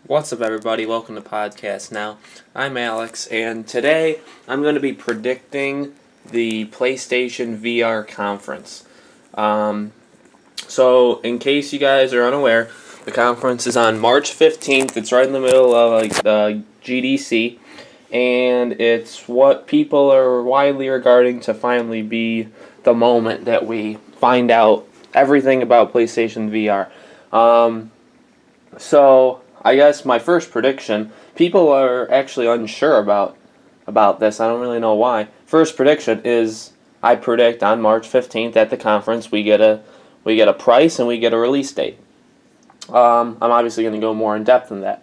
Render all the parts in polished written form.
What's up, everybody? Welcome to Podcast Now. I'm Alex, and today I'm going to be predicting the PlayStation VR conference. So, in case you guys are unaware, the conference is on March 15th. It's right in the middle of the GDC, and it's what people are widely regarding to finally be the moment that we find out everything about PlayStation VR. So I guess my first prediction, people are actually unsure about this. I don't really know why. First prediction is I predict on March 15th at the conference we get a price and we get a release date. I'm obviously going to go more in depth than that,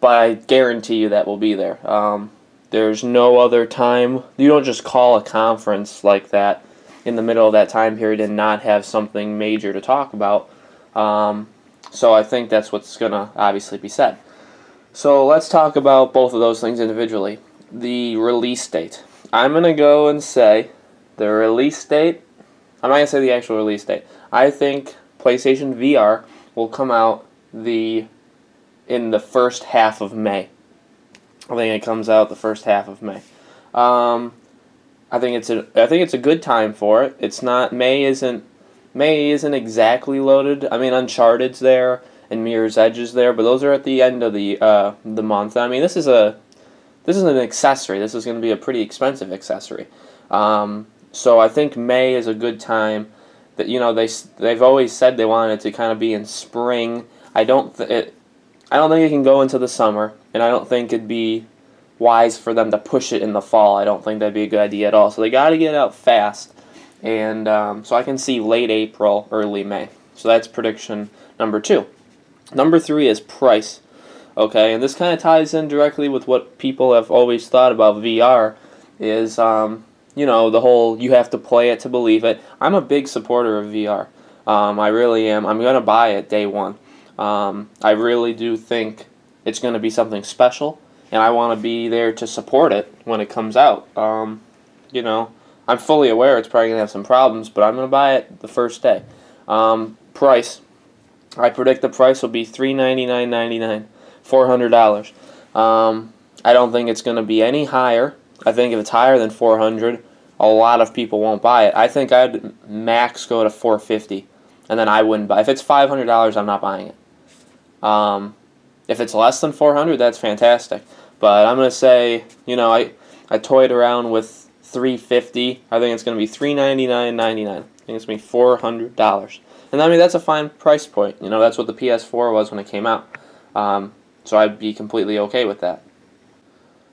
but I guarantee you that will be there. There's no other time. You don't just call a conference like that in the middle of that time period and not have something major to talk about. So I think that's what's going to obviously be said. So let's talk about both of those things individually. The release date. I'm going to go and say the release date. I'm not going to say the actual release date. I think PlayStation VR will come out in the first half of May. I think it comes out the first half of May. I think it's a good time for it. It's not May isn't exactly loaded. I mean, Uncharted's there and Mirror's Edge is there, but those are at the end of the month. I mean, this is an accessory. This is going to be a pretty expensive accessory. So I think May is a good time. That they've always said they wanted it to kind of be in spring. I don't think it can go into the summer, and I don't think it'd be wise for them to push it in the fall. I don't think that'd be a good idea at all. So they got to get it out fast. And so I can see late April, early May. So that's prediction number 2. Number 3 is price. Okay, and this kind of ties in directly with what people have always thought about VR is, the whole you have to play it to believe it. I'm a big supporter of VR. I really am. I'm going to buy it day one. I really do think it's going to be something special, and I want to be there to support it when it comes out. I'm fully aware it's probably going to have some problems, but I'm going to buy it the first day. Price. I predict the price will be $399.99, $400. I don't think it's going to be any higher. I think if it's higher than $400, a lot of people won't buy it. I think I'd max go to $450, and then I wouldn't buy. If it's $500, I'm not buying it. If it's less than $400, that's fantastic. But I'm going to say, I toyed around with $350. I think it's going to be $399.99. I think it's going to be $400. And I mean, that's a fine price point. That's what the PS4 was when it came out. So I'd be completely okay with that.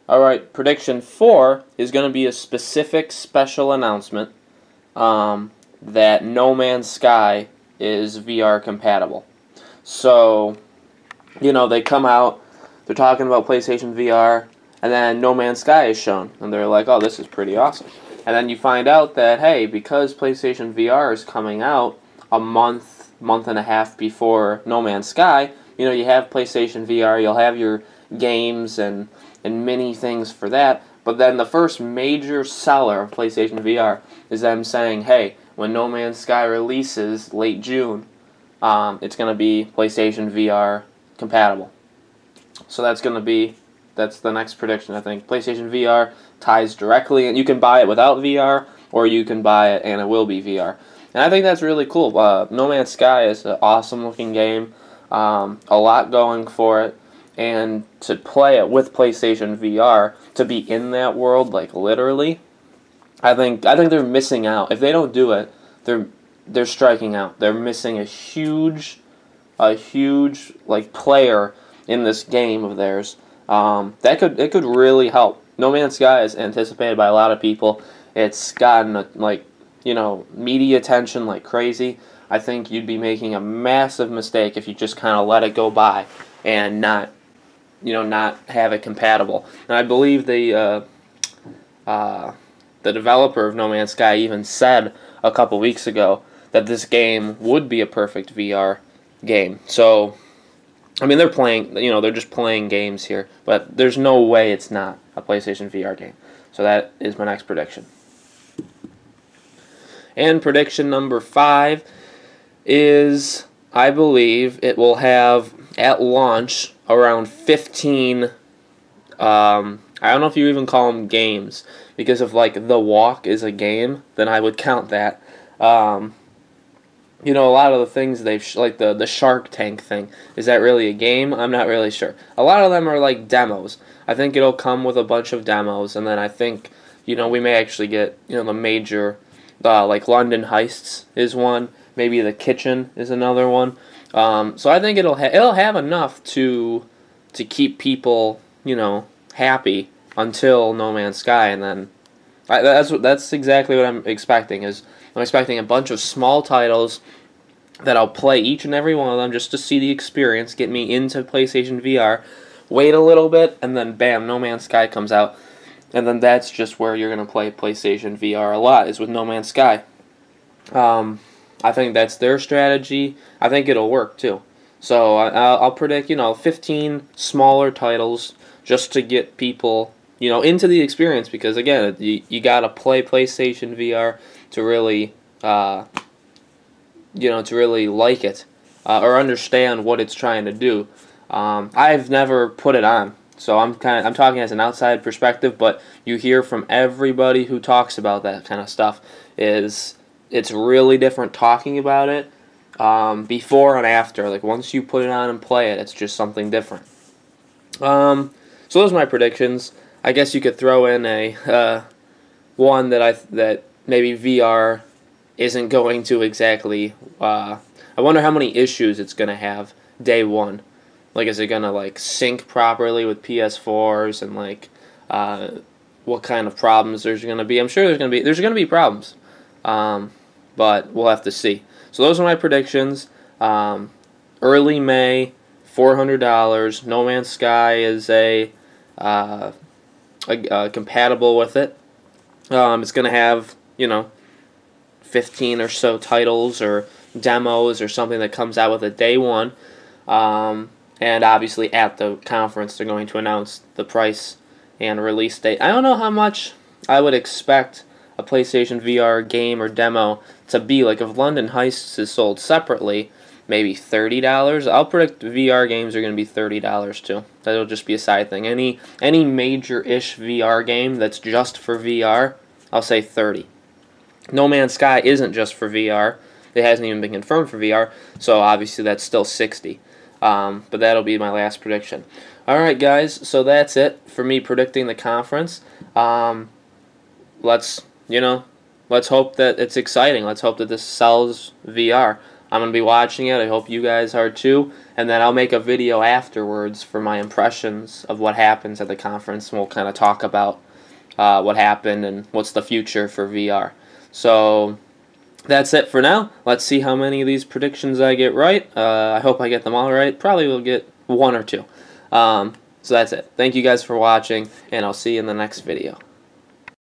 Alright, prediction 4 is going to be a specific special announcement that No Man's Sky is VR compatible. So, they come out, they're talking about PlayStation VR, and then No Man's Sky is shown, and they're like, oh, this is pretty awesome. And then you find out that, hey, because PlayStation VR is coming out a month and a half before No Man's Sky, you have PlayStation VR, you'll have your games and mini things for that, but then the first major seller of PlayStation VR is them saying, hey, when No Man's Sky releases late June, it's going to be PlayStation VR compatible. So that's the next prediction, I think. PlayStation VR ties directly, and you can buy it without VR, or you can buy it and it will be VR. And I think that's really cool. No Man's Sky is an awesome-looking game, a lot going for it, and to play it with PlayStation VR, to be in that world, like literally, I think they're missing out. If they don't do it, they're striking out. They're missing a huge player in this game of theirs. It could really help. No Man's Sky is anticipated by a lot of people. It's gotten media attention like crazy. I think you'd be making a massive mistake if you just kind of let it go by and not have it compatible. And I believe the developer of No Man's Sky even said a couple weeks ago that this game would be a perfect VR game. So I mean, they're just playing games here, but there's no way it's not a PlayStation VR game. So that is my next prediction. And prediction number 5 is I believe it will have, at launch, around 15. I don't know if you even call them games, because if like The Walk is a game, then I would count that. You know, a lot of the things like the Shark Tank thing, is that really a game? I'm not really sure. A lot of them are like demos. I think it'll come with a bunch of demos, and then I think, you know, we may actually get, you know, the major, like London Heists is one. Maybe The Kitchen is another one. So I think it'll have enough to keep people, you know, happy until No Man's Sky, and then that's exactly what I'm expecting. I'm expecting a bunch of small titles that I'll play each and every one of them just to see the experience, get me into PlayStation VR, wait a little bit, and then bam, No Man's Sky comes out. And then that's just where you're going to play PlayStation VR a lot, is with No Man's Sky. I think that's their strategy. I think it'll work too. So I'll predict, you know, 15 smaller titles just to get people, you know, into the experience, because again, you gotta play PlayStation VR to really, you know, to really like it or understand what it's trying to do. I've never put it on, so I'm talking as an outside perspective. But you hear from everybody who talks about that kind of stuff, is it's really different talking about it before and after. Like once you put it on and play it, it's just something different. So those are my predictions. I guess you could throw in a one that maybe VR isn't going to exactly. I wonder how many issues it's gonna have day one. Like, is it gonna like sync properly with PS4s, and like what kind of problems there's gonna be? I'm sure there's gonna be problems, but we'll have to see. So those are my predictions. Early May, $400. No Man's Sky is compatible with it. It's going to have, you know, 15 or so titles or demos or something that comes out with it day one. And obviously at the conference they're going to announce the price and release date. I don't know how much I would expect a PlayStation VR game or demo to be. Like if London Heists is sold separately, maybe $30. I'll predict VR games are going to be $30 too. That'll just be a side thing. Any major-ish VR game that's just for VR, I'll say $30. No Man's Sky isn't just for VR. It hasn't even been confirmed for VR, so obviously that's still $60. But that'll be my last prediction. Alright guys, so that's it for me predicting the conference. Let's hope that it's exciting. Let's hope that this sells VR. I'm going to be watching it. I hope you guys are too. And then I'll make a video afterwards for my impressions of what happens at the conference. And we'll kind of talk about what happened and what's the future for VR. So that's it for now. Let's see how many of these predictions I get right. I hope I get them all right. Probably will get one or two. So that's it. Thank you guys for watching, and I'll see you in the next video.